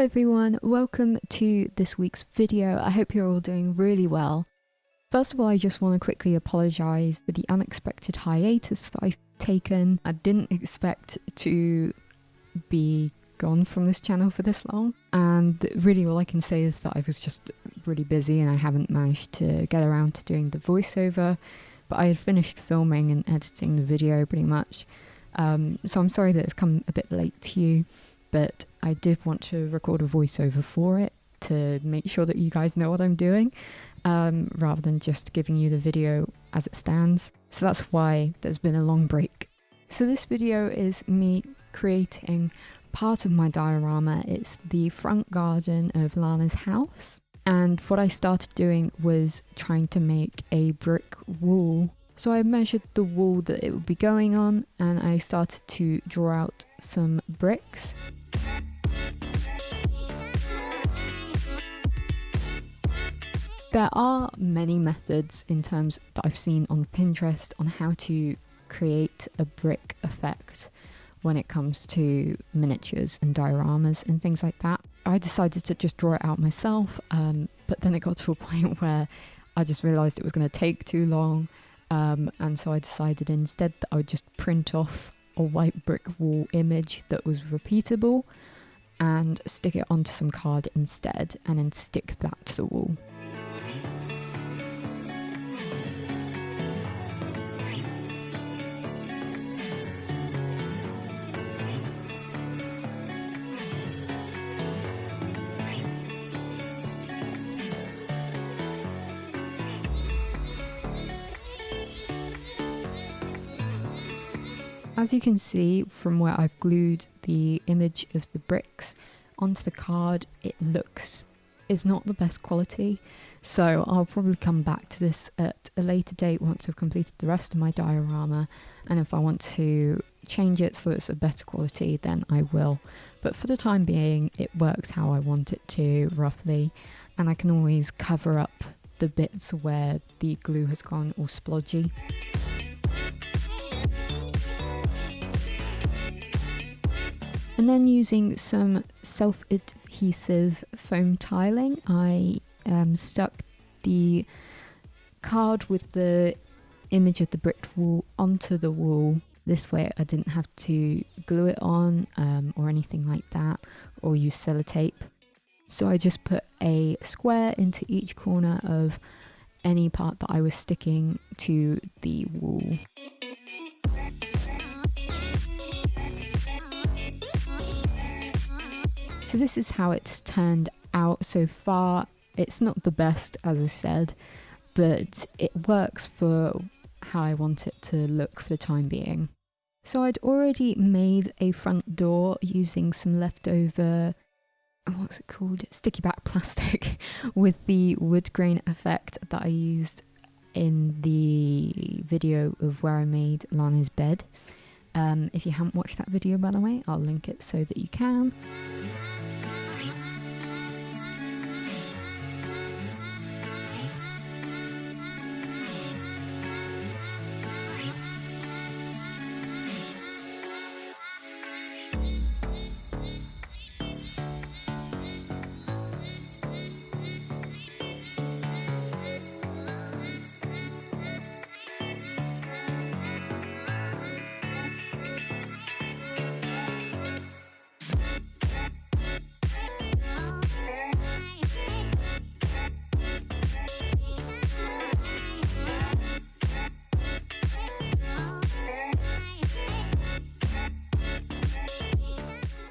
Hello everyone, welcome to this week's video. I hope you're all doing really well. First of all, I just want to quickly apologise for the unexpected hiatus that I've taken. I didn't expect to be gone from this channel for this long, and really all I can say is that I was just really busy and I haven't managed to get around to doing the voiceover, but I had finished filming and editing the video pretty much. So I'm sorry that it's come a bit late to you, but I did want to record a voiceover for it to make sure that you guys know what I'm doing, rather than just giving you the video as it stands. So that's why there's been a long break. So this video is me creating part of my diorama. It's the front garden of Lana's house. And what I started doing was trying to make a brick wall. So I measured the wall that it would be going on, and I started to draw out some bricks. There are many methods in terms that I've seen on Pinterest on how to create a brick effect when it comes to miniatures and dioramas and things like that. I decided to just draw it out myself, but then it got to a point where I just realised it was going to take too long, and so I decided instead that I would just print off a white brick wall image that was repeatable and stick it onto some card instead, and then stick that to the wall. As you can see from where I've glued the image of the bricks onto the card, it's not the best quality, so I'll probably come back to this at a later date once I've completed the rest of my diorama, and if I want to change it so it's a better quality, then I will. But for the time being, it works how I want it to, roughly, and I can always cover up the bits where the glue has gone all splodgy. And then using some self-adhesive foam tiling, I stuck the card with the image of the brick wall onto the wall. This way I didn't have to glue it on or anything like that, or use sellotape. So I just put a square into each corner of any part that I was sticking to the wall. So this is how it's turned out so far. It's not the best, as I said, but it works for how I want it to look for the time being. So I'd already made a front door using some leftover, what's it called? Sticky back plastic with the wood grain effect that I used in the video of where I made Lana's bed. If you haven't watched that video, by the way, I'll link it so that you can.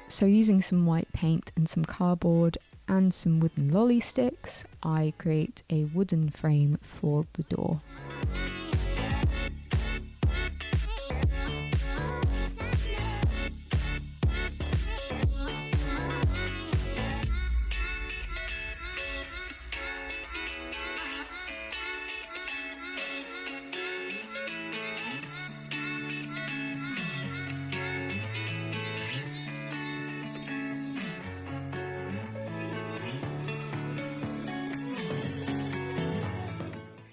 So using some white paint and some cardboard and some wooden lolly sticks, I create a wooden frame for the door.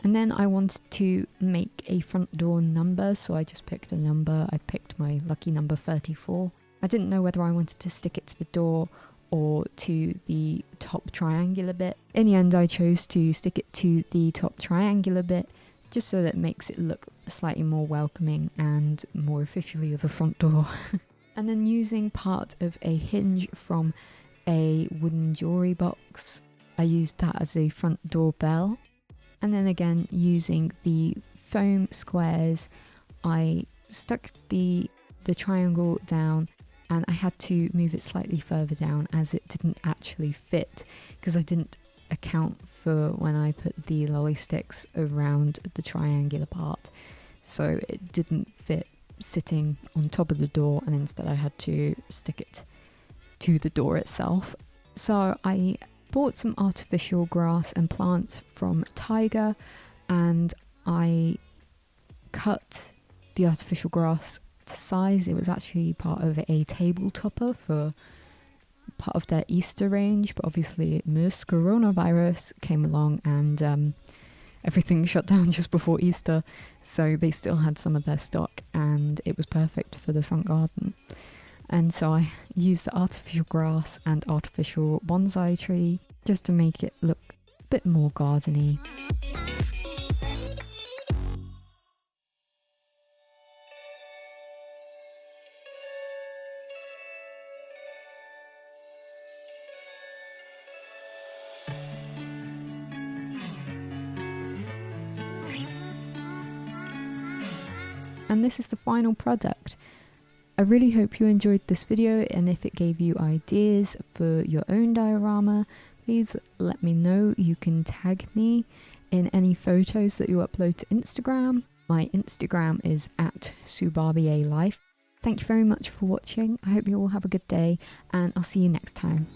And then I wanted to make a front door number, so I just picked a number. I picked my lucky number 34. I didn't know whether I wanted to stick it to the door or to the top triangular bit. In the end, I chose to stick it to the top triangular bit just so that it makes it look slightly more welcoming and more officially of a front door. And then using part of a hinge from a wooden jewelry box, I used that as a front door bell. And then again, using the foam squares, I stuck the triangle down, and I had to move it slightly further down as it didn't actually fit, because I didn't account for when I put the lolly sticks around the triangular part, so it didn't fit sitting on top of the door, and instead I had to stick it to the door itself. So I bought some artificial grass and plants from Tiger, and I cut the artificial grass to size. It was actually part of a table topper for part of their Easter range, but obviously Miss Coronavirus came along and everything shut down just before Easter, so they still had some of their stock and it was perfect for the front garden. And so I used the artificial grass and artificial bonsai tree just to make it look a bit more gardeny. And this is the final product. I really hope you enjoyed this video, and if it gave you ideas for your own diorama, please let me know. You can tag me in any photos that you upload to Instagram. My Instagram is @SueBarbieALife. Thank you very much for watching. I hope you all have a good day, and I'll see you next time.